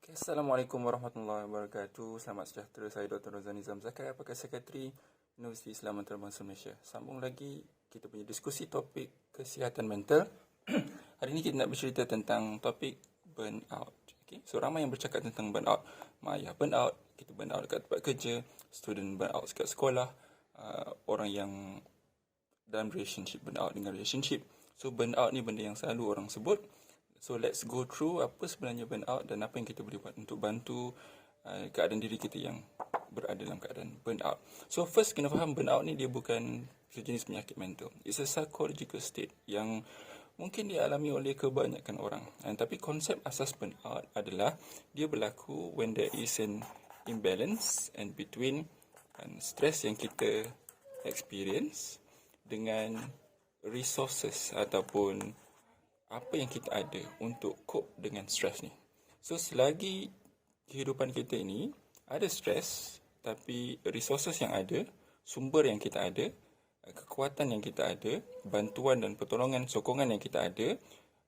Assalamualaikum warahmatullahi wabarakatuh. Selamat sejahtera. Saya Dr. Rozani Zamzakai, Pakar Sekretari Universiti Islam Antarabangsa Malaysia. Sambung lagi kita punya diskusi topik kesihatan mental. Hari ini kita nak bercerita tentang topik burnout. Okay? So, ramai yang bercakap tentang burnout. Mak ayah burnout, kita burnout dekat tempat kerja, student burnout dekat sekolah, orang yang dalam relationship, burnout dengan relationship. So, burnout ni benda yang selalu orang sebut. So, let's go through apa sebenarnya burnout dan apa yang kita boleh buat untuk bantu keadaan diri kita yang berada dalam keadaan burnout. So, first kena faham burnout ni dia bukan sejenis penyakit mental. It's a psychological state yang mungkin dialami oleh kebanyakan orang. Tapi konsep asas burnout adalah dia berlaku when there is an imbalance and between stress yang kita experience dengan resources ataupun apa yang kita ada untuk cope dengan stres ni. So, selagi kehidupan kita ini ada stres, tapi resources yang ada, sumber yang kita ada, kekuatan yang kita ada, bantuan dan pertolongan, sokongan yang kita ada,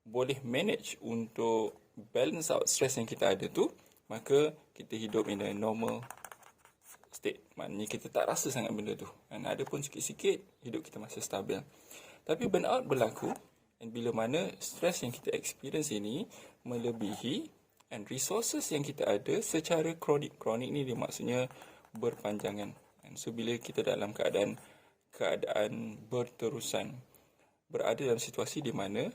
boleh manage untuk balance out stres yang kita ada tu, maka kita hidup in a normal state. Maknanya kita tak rasa sangat benda tu. Dan ada pun sikit-sikit, hidup kita masih stabil. Tapi burnout berlaku dan bila mana stres yang kita experience ini melebihi and resources yang kita ada secara kronik. Kronik ni dia maksudnya berpanjangan. And so bila kita dalam keadaan berterusan, berada dalam situasi di mana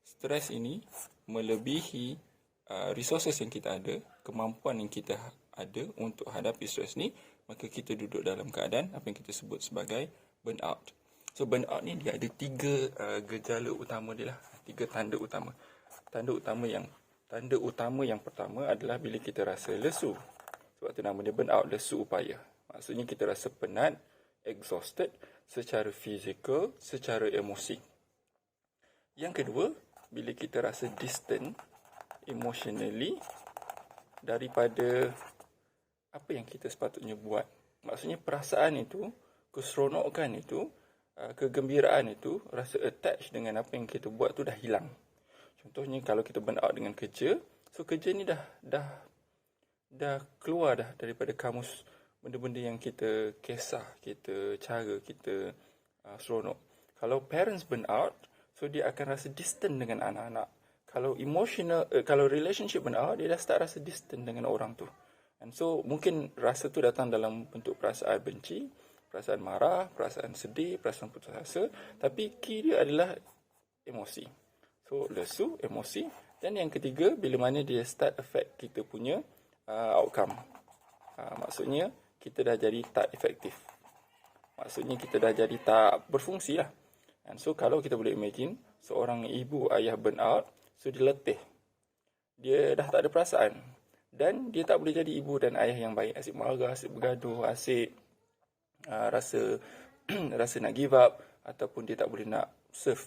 stres ini melebihi resources yang kita ada, kemampuan yang kita ada untuk hadapi stres ni, maka kita duduk dalam keadaan apa yang kita sebut sebagai burnout. So, burnout ni dia ada tiga gejala utama dia lah. Tiga tanda utama. Tanda utama yang pertama adalah bila kita rasa lesu. Sebab tu nama dia burnout, lesu upaya. Maksudnya kita rasa penat, exhausted secara fizikal, secara emosi. Yang kedua, bila kita rasa distant emotionally daripada apa yang kita sepatutnya buat. Maksudnya perasaan itu, keseronokan itu, kegembiraan itu, rasa attached dengan apa yang kita buat tu dah hilang. Contohnya kalau kita burnout dengan kerja, so kerja ni dah keluar dah daripada kamus benda-benda yang kita kisah, kita cara, kita seronok. Kalau parents burnout, so dia akan rasa distant dengan anak-anak. Kalau kalau relationship burnout, dia dah start rasa distant dengan orang tu. And so mungkin rasa tu datang dalam bentuk perasaan benci, perasaan marah, perasaan sedih, perasaan putus asa. Tapi key dia adalah emosi. So, lesu, emosi. Dan yang ketiga, bila mana dia start affect kita punya outcome. Maksudnya, kita dah jadi tak efektif. Maksudnya, kita dah jadi tak berfungsi lah. And so, kalau kita boleh imagine, seorang ibu ayah burnout, so dia letih. Dia dah tak ada perasaan. Dan dia tak boleh jadi ibu dan ayah yang baik. Asyik marah, asyik bergaduh, asyik rasa nak give up ataupun dia tak boleh nak serve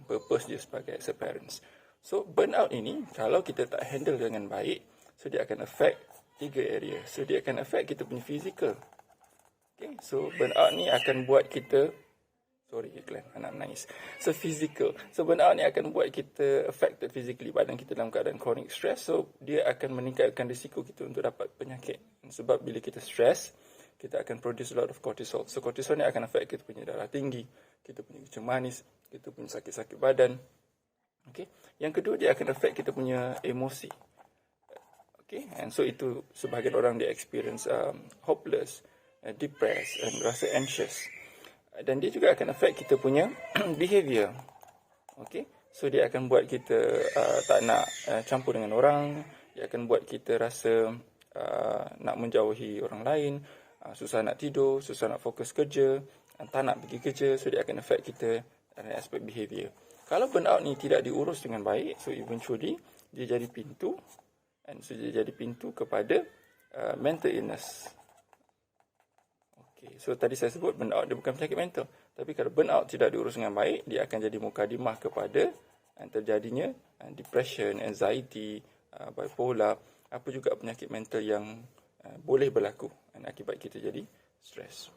purpose dia sebagai as a parents. So burnout ini kalau kita tak handle dengan baik, so dia akan affect tiga area. So dia akan affect kita punya physical. Okay, so burnout ni akan buat kita iklan anak nangis. So physical. So burnout ni akan buat kita affected physically, badan kita dalam keadaan chronic stress. So dia akan meningkatkan risiko kita untuk dapat penyakit. Sebab bila kita stress, kita akan produce a lot of cortisol. So, cortisol ni akan affect kita punya darah tinggi, kita punya kencing manis, kita punya sakit-sakit badan. Okay. Yang kedua, dia akan affect kita punya emosi. Okay. And so, itu sebahagian orang dia experience hopeless, depressed, and rasa anxious. Dan dia juga akan affect kita punya behavior. Okay. So, dia akan buat kita tak nak campur dengan orang. Dia akan buat kita rasa nak menjauhi orang lain, susah nak tidur, susah nak fokus kerja, tak nak pergi kerja. So, dia akan affect kita dalam aspek behavior. Kalau burnout ni tidak diurus dengan baik, so eventually dia jadi pintu, and so dia jadi pintu kepada mental illness. Okay, so tadi saya sebut burnout dia bukan penyakit mental. Tapi kalau burnout tidak diurus dengan baik, dia akan jadi mukadimah kepada terjadinya depression, anxiety, bipolar, apa juga penyakit mental yang boleh berlaku dan akibat kita jadi stres.